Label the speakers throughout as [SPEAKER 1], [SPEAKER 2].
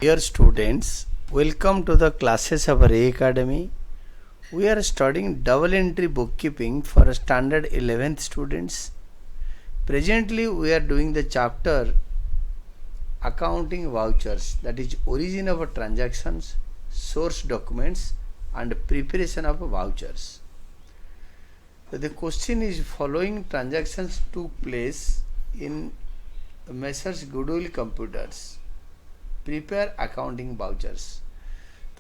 [SPEAKER 1] Dear students, welcome to the classes of Ray Academy. We are studying double entry bookkeeping for standard 11th students. Presently, we are doing the chapter accounting vouchers, that is origin of transactions, source documents and preparation of vouchers. So the question is, following transactions took place in Messrs Goodwill Computers. Prepare accounting vouchers.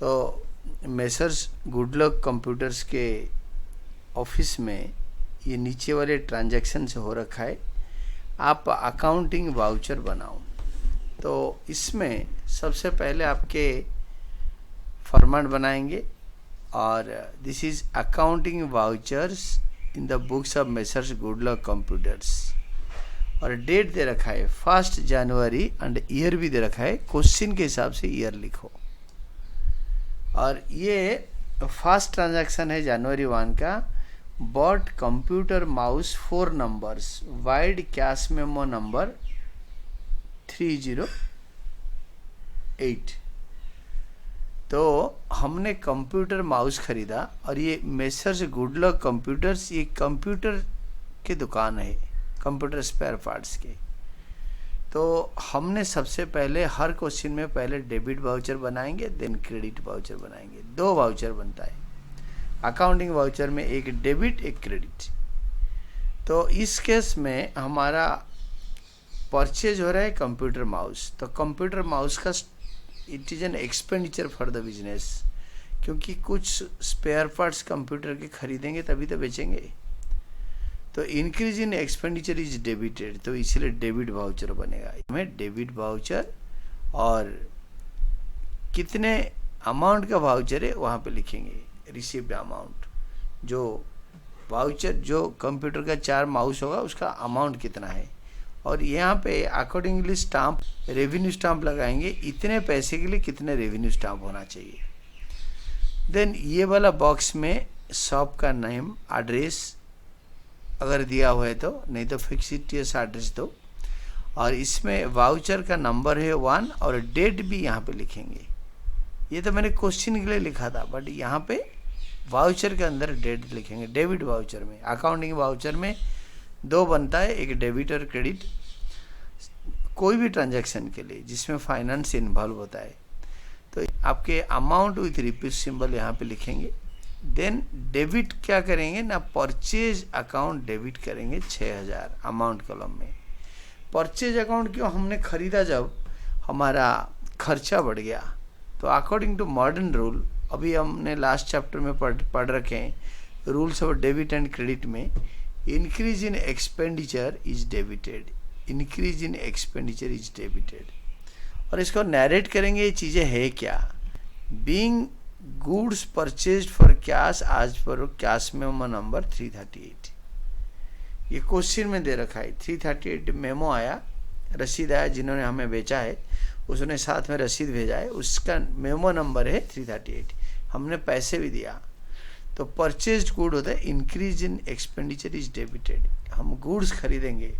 [SPEAKER 1] तो messrs good luck computers के office में ये नीचे वाले transaction से हो रखा है, आप अकाउंटिंग वाउचर बनाओ। तो इसमें सबसे पहले आपके फॉर्मेट बनाएंगे और this is accounting vouchers in the books of Messrs good luck computers और डेट दे रखा है 1 जनवरी एंड ईयर भी दे रखा है। क्वेश्चन के हिसाब से ईयर लिखो। और ये फर्स्ट ट्रांजैक्शन है जनवरी 1 का। Bought computer mouse 4 numbers vide cash memo number 308। तो हमने कंप्यूटर माउस खरीदा और ये मेसर्स गुडलक कंप्यूटर्स ये कंप्यूटर की दुकान है, कंप्यूटर स्पेयर पार्ट्स के। तो हमने सबसे पहले हर क्वेश्चन में पहले डेबिट वाउचर बनाएंगे, देन क्रेडिट वाउचर बनाएंगे। 2 वाउचर बनता है अकाउंटिंग वाउचर में, एक डेबिट एक क्रेडिट। तो इस केस में हमारा परचेज हो रहा है कंप्यूटर माउस। तो कंप्यूटर माउस का it is an expenditure for the business, क्योंकि कुछ स्पेयर पार्ट्स कंप्यूटर के खरीदेंगे तभी तो बेचेंगे। तो increase in expenditure is debited, तो इसलिए डेबिट वाउचर बनेगा। हमें डेबिट वाउचर और कितने अमाउंट का वाउचर है वहाँ पे लिखेंगे रिसीव्ड अमाउंट। जो वाउचर जो कंप्यूटर का 4 माउस होगा उसका अमाउंट कितना है, और यहाँ पे अकॉर्डिंगली स्टाम्प रेवेन्यू स्टाम्प लगाएंगे, इतने पैसे के लिए कितने रेवेन्यू स्टाम्प होना चाहिए। देन ये वाला बॉक्स में शॉप का नेम एड्रेस अगर दिया हुआ है तो, नहीं तो फिक्सिटियस एड्रेस दो। और इसमें वाउचर का नंबर है 1 और डेट भी यहाँ पे लिखेंगे। ये तो मैंने क्वेश्चन के लिए लिखा था, बट यहाँ पे वाउचर के अंदर डेट लिखेंगे। डेबिट वाउचर में, अकाउंटिंग वाउचर में 2 बनता है, एक डेबिट और क्रेडिट, कोई भी ट्रांजैक्शन के लिए जिसमें फाइनेंस इन्वॉल्व होता है। तो आपके अमाउंट विथ रिपीट सिंबल यहाँ पे लिखेंगे। देन डेबिट क्या करेंगे ना, परचेज अकाउंट डेबिट करेंगे 6000 अमाउंट कॉलम में। परचेज अकाउंट क्यों, हमने खरीदा जब हमारा खर्चा बढ़ गया, तो अकॉर्डिंग टू मॉडर्न रूल, अभी हमने लास्ट चैप्टर में पढ़ रखे हैं rules of debit and credit में, increase in expenditure is debited, increase in expenditure is debited. और इसको नैरेट करेंगे ये चीज़ें है क्या। Being goods purchased for cash आज पर कैश मेमो नंबर 338, ये क्वेश्चन में दे रखा है। 338 मेमो आया, रसीद आया, जिन्होंने हमें बेचा है उसने साथ में रसीद भेजा है, उसका मेमो नंबर है 338, हमने पैसे भी दिया। तो परचेज्ड गुड होता है increase in expenditure is debited. हम गुड्स खरीदेंगे,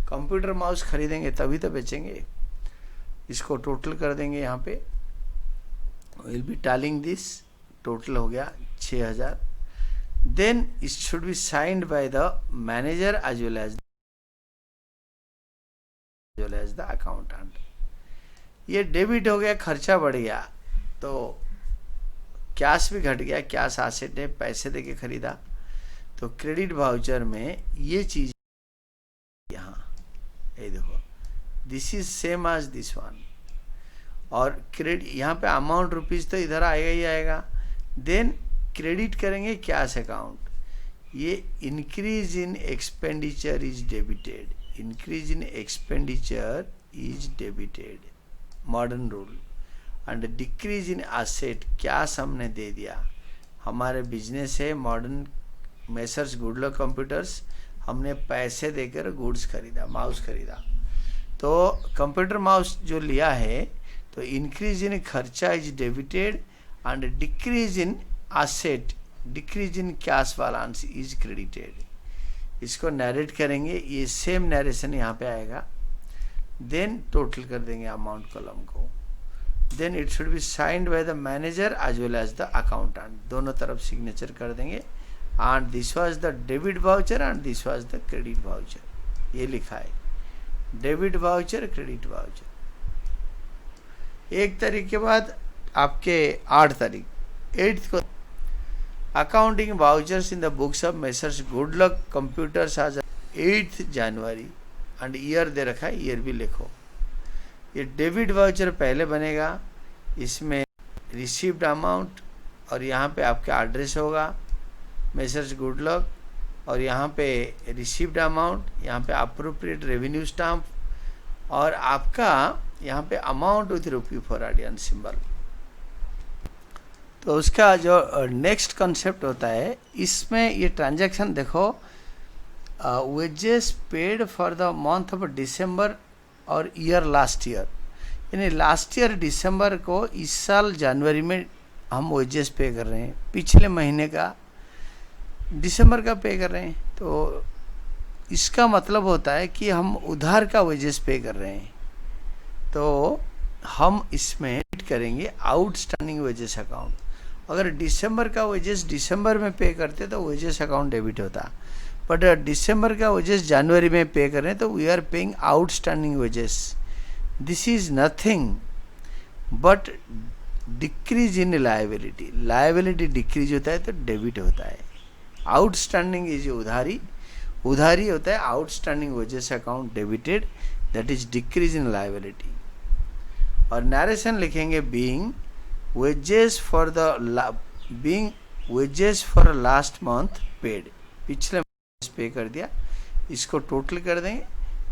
[SPEAKER 1] कंप्यूटर माउस खरीदेंगे तभी तो बेचेंगे। इसको टोटल कर देंगे, यहाँ पे will be tallying this, total हो गया 6000। Then it should be signed by the manager as well as the accountant. ये डेबिट हो गया, खर्चा बढ़ गया तो कैश भी घट गया, कैश एसेट है, पैसे देके खरीदा। तो क्रेडिट वाउचर में ये चीज यहाँ ये देखो, this is same as this one. और क्रेडिट यहाँ पे अमाउंट रुपीज़ तो इधर आएगा ही आएगा। देन क्रेडिट करेंगे कैश अकाउंट, ये increase in expenditure is debited, increase in expenditure is debited modern rule. And decrease in asset, cash हमने दे दिया, हमारे बिजनेस है मॉडर्न मेसर्स गुडलक कंप्यूटर्स, हमने पैसे देकर गुड्स खरीदा, माउस खरीदा। तो कंप्यूटर माउस जो लिया है, तो इंक्रीज इन खर्चा is debited and decrease in asset, decrease in cash balance is credited. इसको नैरेट करेंगे, ये सेम नैरेशन यहाँ पे आएगा। देन टोटल कर देंगे अमाउंट कॉलम को। Then it should be signed by the manager as well as the accountant, दोनों तरफ सिग्नेचर कर देंगे। And this was the debit voucher and this was the credit voucher, ये लिखा है डेबिट वाउचर क्रेडिट वाउचर। 1 तारीख के बाद आपके 8 तारीख 8th को accounting vouchers in the books of Messrs good luck computers आज 8th जनवरी एंड ईयर दे रखा है, ईयर भी लिखो। ये डेबिट वाउचर पहले बनेगा, इसमें रिसीव्ड अमाउंट और यहाँ पे आपका एड्रेस होगा मेसर्स गुडलक, और यहाँ पे रिसीव्ड अमाउंट, यहाँ पे अप्रोप्रिएट रेवेन्यू स्टाम्प, और आपका यहाँ पे amount with rupee for audience symbol. तो उसका जो नेक्स्ट कॉन्सेप्ट होता है, इसमें ये ट्रांजैक्शन देखो, wages paid for the month of December और ईयर लास्ट ईयर, यानी लास्ट ईयर दिसंबर को इस साल जनवरी में हम वेजेस पे कर रहे हैं, पिछले महीने का दिसंबर का पे कर रहे हैं। तो इसका मतलब होता है कि हम उधार का वेजेस पे कर रहे हैं, तो हम इसमें करेंगे आउटस्टैंडिंग वेजेस अकाउंट। अगर दिसंबर का वेजेस दिसंबर में पे करते तो वेजेस अकाउंट डेबिट होता, बट दिसंबर का वेजेस जनवरी में पे कर रहे हैं तो we are paying outstanding wages. This is nothing but decrease in liability, liability decrease होता है तो डेबिट होता है। आउटस्टैंडिंग इज उधारी, उधारी होता है, outstanding wages account debited, that is decrease in liability. और नरेशन लिखेंगे being wages for the being wages for last month paid, पिछले पे कर दिया, इसको टोटल कर देंगे।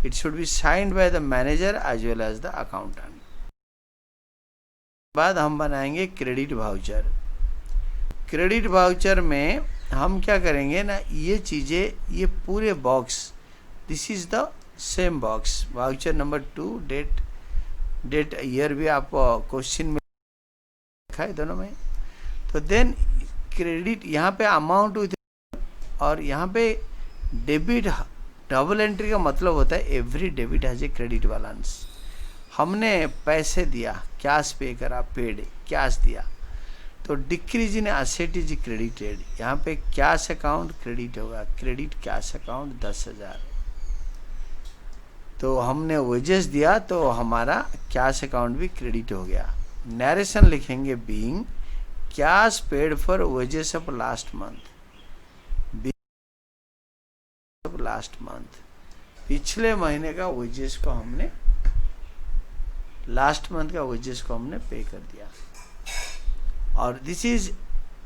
[SPEAKER 1] It should be signed by the manager as well as the accountant. बाद हम बनाएंगे क्रेडिट वाउचर। क्रेडिट वाउचर में हम क्या करेंगे ना, ये चीज़ें, ये पूरे box, this is the same box, voucher number 2, date year भी आप क्वेश्चन में लिखा है दोनों में। तो देन क्रेडिट, यहाँ पे अमाउंट विथ, और यहाँ पे डेबिट, डबल एंट्री का मतलब होता है every debit has a credit balance. हमने पैसे दिया, कैश पे करा, पेड कैश दिया, तो decrease in asset is credited, यहाँ पे कैश अकाउंट क्रेडिट होगा, क्रेडिट कैश अकाउंट 10,000। तो हमने वेजेस दिया तो हमारा कैश अकाउंट भी क्रेडिट हो गया। नरेशन लिखेंगे being cash paid for wages of last month, last month, पिछले महीने का वेजेस को हमने, लास्ट मंथ का वेजेस को हमने पे कर दिया। और दिस इज,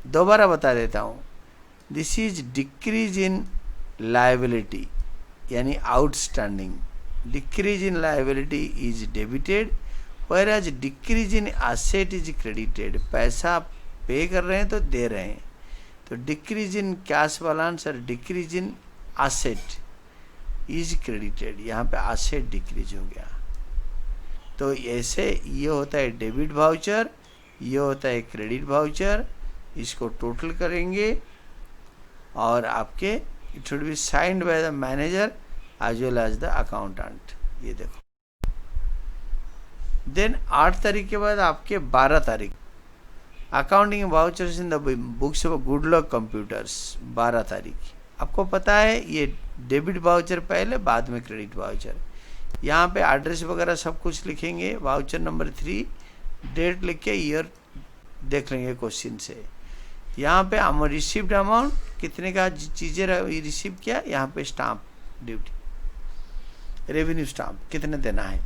[SPEAKER 1] दोबारा बता देता हूँ, this is decrease in liability यानी outstanding, decrease in liability is debited, whereas decrease in asset is credited, पैसा पे कर रहे हैं तो दे रहे हैं, तो डिक्रीज इन कैश बैलेंस और decrease in asset is credited, यहाँ पे एसेट डिक्रीज हो गया। तो ऐसे ये होता है डेबिट वाउचर, ये होता है क्रेडिट वाउचर, इसको टोटल करेंगे और आपके it should be signed by the manager as well as the accountant. ये देखो, देन 8 तारीख के बाद आपके 12 तारीख accounting vouchers in the books of good luck computers, 12 तारीख। आपको पता है ये डेबिट वाउचर पहले, बाद में क्रेडिट वाउचर। यहाँ पे एड्रेस वगैरह सब कुछ लिखेंगे, वाउचर नंबर 3, डेट लिख के ईयर देख लेंगे क्वेश्चन से। यहाँ पे हम रिसीव्ड अमाउंट कितने का चीज़ें रिसीव किया, यहाँ पे स्टाम्प ड्यूटी, रेवेन्यू स्टाम्प कितने देना है।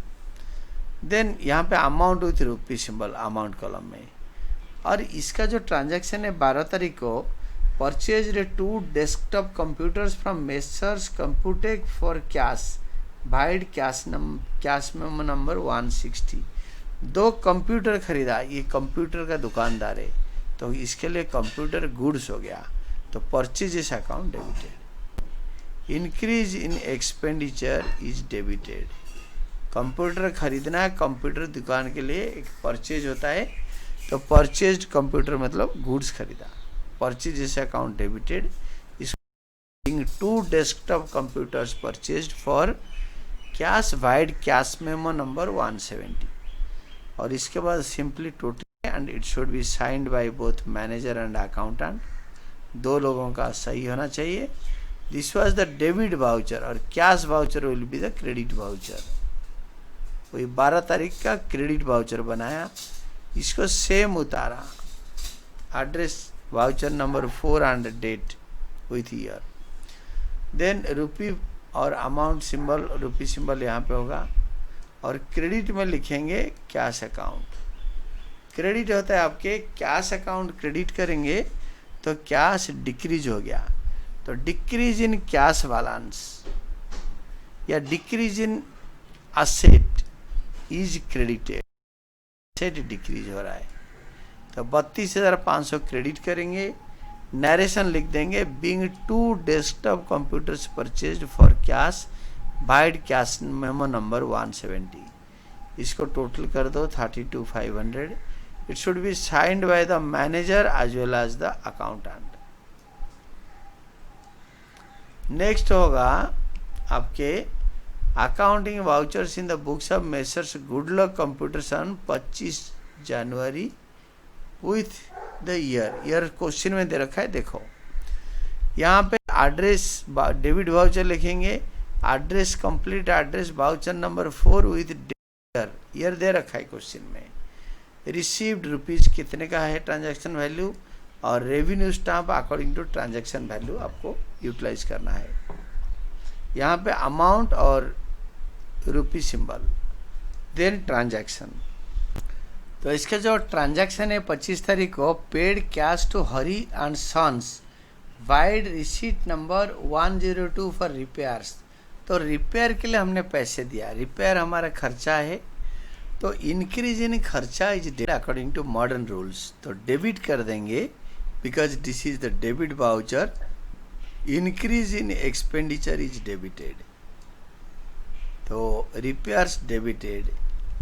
[SPEAKER 1] देन यहाँ पे amount with rupee symbol amount column में। और इसका जो ट्रांजैक्शन है 12 तारीख को, purchase 2 desktop computers from messrs Computech for cash vide cash memo number 160। 2 computer खरीदा, ये कंप्यूटर का दुकानदार है, तो इसके लिए कंप्यूटर गुड्स हो गया, तो purchase account debited. Increase in expenditure is debited, computer खरीदना है, कंप्यूटर दुकान के लिए एक परचेज होता है, तो परचेज्ड कंप्यूटर मतलब गुड्स खरीदा, परचेज अकाउंट डेबिटेड। इसको 2 desktop computers purchased for cash vide cash memo number 170। और इसके बाद simply total and it should be signed by both manager and accountant, दो लोगों का सही होना चाहिए। This was the debit voucher और cash voucher will be the credit voucher. वही 12 तारीख का क्रेडिट वाउचर बनाया, इसको सेम उतारा, address voucher number 4 and date with year. Then rupee और अमाउंट सिंबल, रुपी सिंबल यहाँ पे होगा और क्रेडिट में लिखेंगे कैश अकाउंट। क्रेडिट होता है आपके कैश अकाउंट, क्रेडिट करेंगे तो कैश डिक्रीज हो गया, तो डिक्रीज इन कैश बैलेंस या decrease in asset is credited, asset decrease हो रहा है तो 32,500 क्रेडिट करेंगे। नरेशन लिख देंगे, being 2 desktop computers purchased for cash vide cash memo number 170, इसको टोटल कर दो 32,500। It should be signed by the manager as well as the accountant. Next होगा आपके accounting vouchers in the books of Messrs good luck computers on 25 जनवरी with the year question में दे रखा है। देखो यहाँ पे एड्रेस डेबिट वाउचर लिखेंगे, address complete address voucher number 4 with year दे रखा है क्वेश्चन में। रिसीव्ड रुपीज कितने का है ट्रांजैक्शन वैल्यू, और revenue stamp according to transaction value आपको यूटिलाइज करना है। यहाँ पे अमाउंट और रुपी सिंबल, देन ट्रांजैक्शन। तो इसका जो ट्रांजैक्शन है 25 तारीख को, paid cash to Hari and sons vide receipt number 102 for repairs. तो रिपेयर के लिए हमने पैसे दिया, रिपेयर हमारा खर्चा है, तो इंक्रीज इन खर्चा is debit according to modern rules, तो डेबिट कर देंगे because this is the debit voucher. Increase in expenditure is debited, तो रिपेयर्स डेबिटेड।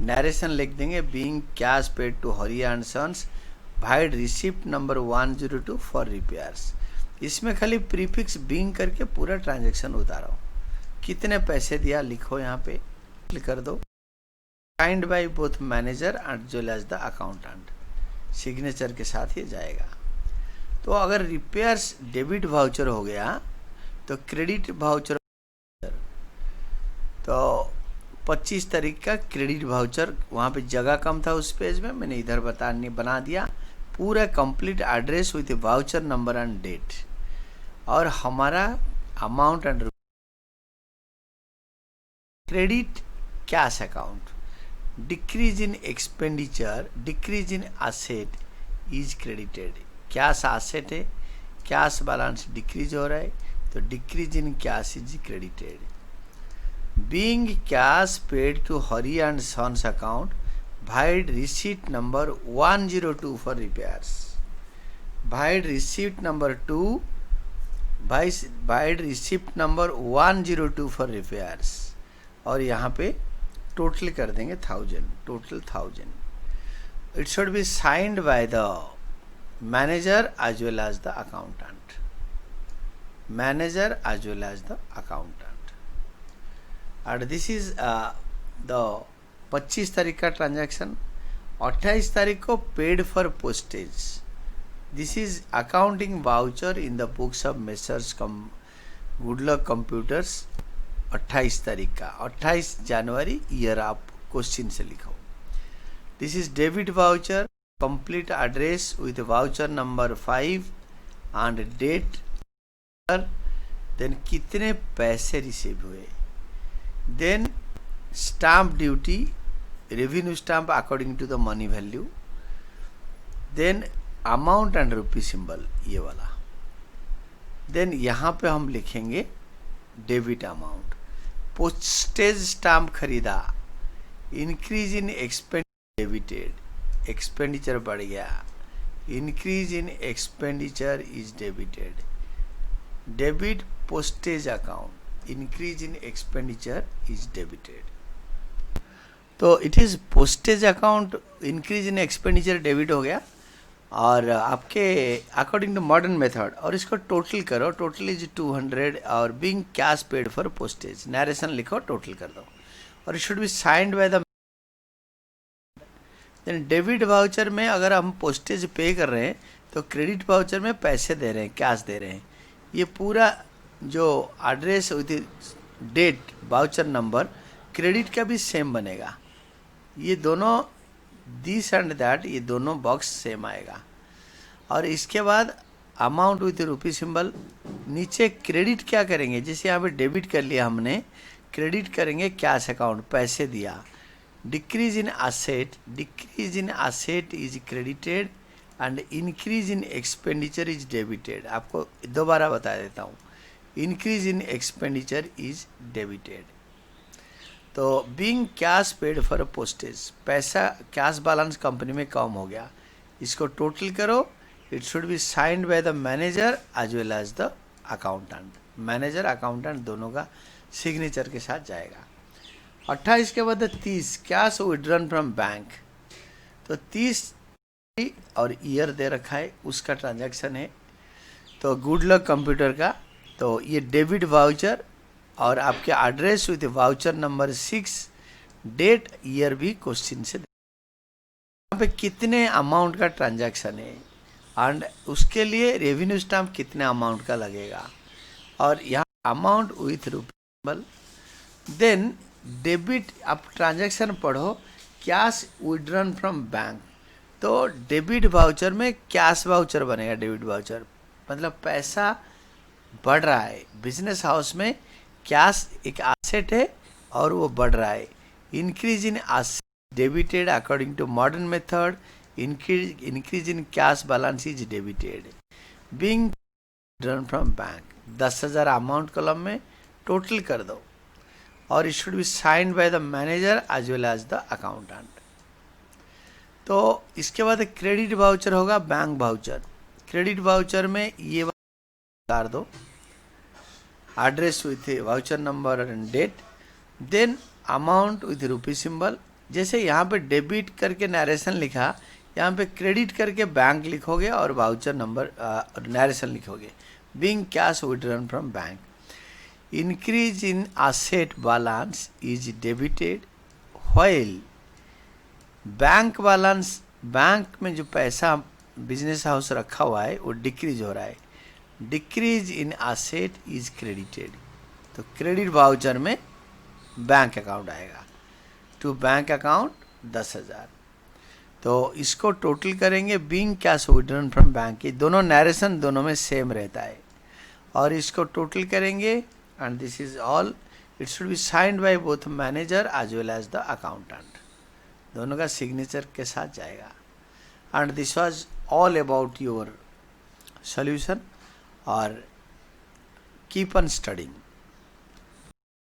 [SPEAKER 1] नरेशन लिख देंगे, being cash paid to Hari and sons vide receipt number 102 for repairs. इसमें खाली prefix being करके पूरा ट्रांजैक्शन उतारा हूँ, कितने पैसे दिया लिखो यहाँ पे, क्लिक कर दो। Signed by both manager and well as the accountant, signature के साथ ये जाएगा। तो अगर रिपेयर्स डेबिट वाउचर हो गया तो क्रेडिट वाउचर, तो 25 तारीख का क्रेडिट वाउचर, वहाँ पे जगह कम था उस पेज में, मैंने इधर बना दिया पूरा complete address with voucher number and date. और हमारा amount and credit cash account, decrease in expenditure, decrease in asset is credited. Cash asset है, कैश बैलेंस डिक्रीज हो रहा है, तो decrease in cash is credited. Being cash paid to Hari and sons account vide receipt number 102 for repairs, vide receipt number 2 vide receipt number 102 for repairs, और यहाँ पे total कर देंगे 1000, total 1000। It should be signed by the manager as well as the accountant, manager as well as the accountant. And this is the 25 तारीख का ट्रांजैक्शन। 28 तारीख को paid for postage, this is accounting voucher in the books of Messrs good luck computers. 28 तारीख का, 28 January year आप question से लिखो। This is debit voucher, complete address with voucher number 5 and date, then कितने पैसे रिसीव हुए, then stamp duty, revenue stamp according to the money value, then amount and rupee symbol ये वाला, then यहाँ पे हम लिखेंगे डेबिट अमाउंट। पोस्टेज स्टाम्प खरीदा, increase in expenditure debited, expenditure बढ़ गया, increase in expenditure is debited. Debit postage account, increase in expenditure is debited. तो it is postage account, increase in expenditure debit हो गया और आपके अकॉर्डिंग टू मॉडर्न मेथड, और इसको टोटल करो, टोटल इज 200 और being cash paid for postage, narration लिखो, टोटल कर दो और it should be signed by the then debit voucher में अगर हम पोस्टेज पे कर रहे हैं तो क्रेडिट वाउचर में पैसे दे रहे हैं, कैश दे रहे हैं। ये पूरा जो address with date voucher number credit का भी सेम बनेगा। ये दोनों दिस एंड दैट, ये दोनों बॉक्स सेम आएगा। और इसके बाद अमाउंट विथ रुपी सिंबल, नीचे क्रेडिट क्या करेंगे, जैसे यहाँ पे डेबिट कर लिया हमने, क्रेडिट करेंगे कैश अकाउंट, पैसे दिया। Decrease in asset, decrease in asset is credited and increase in expenditure is debited. आपको दोबारा बता देता हूँ, increase in expenditure is debited. तो being cash paid for postage, पैसा कैश बैलेंस कंपनी में कम हो गया, इसको टोटल करो। It should be signed by the manager as well as the accountant. Manager accountant दोनों का सिग्नेचर के साथ जाएगा। 28 के बाद 30 कैश विड्रॉन फ्रॉम बैंक, तो 30 और ईयर दे रखा है, उसका ट्रांजैक्शन है। तो गुड लक कंप्यूटर का, तो ये डेबिट वाउचर और आपके address with voucher number 6, date year भी क्वेश्चन से यहाँ पे कितने अमाउंट का ट्रांजैक्शन है एंड उसके लिए रेवेन्यू स्टैम्प कितने अमाउंट का लगेगा, और यहाँ amount with rupee. Then debit, आप ट्रांजैक्शन पढ़ो, कैश विड्रॉन फ्रॉम बैंक, तो डेबिट वाउचर में कैश वाउचर बनेगा। डेबिट वाउचर मतलब पैसा बढ़ रहा है, बिजनेस हाउस में कैश एक एसेट है और वो बढ़ रहा है। Increase in asset debited according to modern method, increase in cash balance is debited. Being drawn from bank, 10,000 amount column में टोटल कर दो, और it should be signed by the manager as well as the accountant. तो इसके बाद credit voucher होगा, bank voucher. Credit voucher में ये उतार दो, address with voucher number and date, then amount with rupee symbol. जैसे यहाँ पे डेबिट करके नरेशन लिखा, यहाँ पे क्रेडिट करके बैंक लिखोगे और वाउचर नंबर नरेशन लिखोगे। Being cash withdrawn from bank, increase in asset balance is debited, while bank balance, bank में जो पैसा बिजनेस हाउस रखा हुआ है वो डिक्रीज हो रहा है। Decrease in asset is credited, तो क्रेडिट वाउचर में बैंक अकाउंट आएगा। टू बैंक अकाउंट 10,000, तो इसको टोटल करेंगे। Being cash withdrawn from bank, ये दोनों नरेशन दोनों में सेम रहता है, और इसको टोटल करेंगे and this is all. It should be signed by both manager as well as the accountant, दोनों का सिग्नेचर के साथ जाएगा। And this was all about your solution, और कीप ऑन स्टडिंग।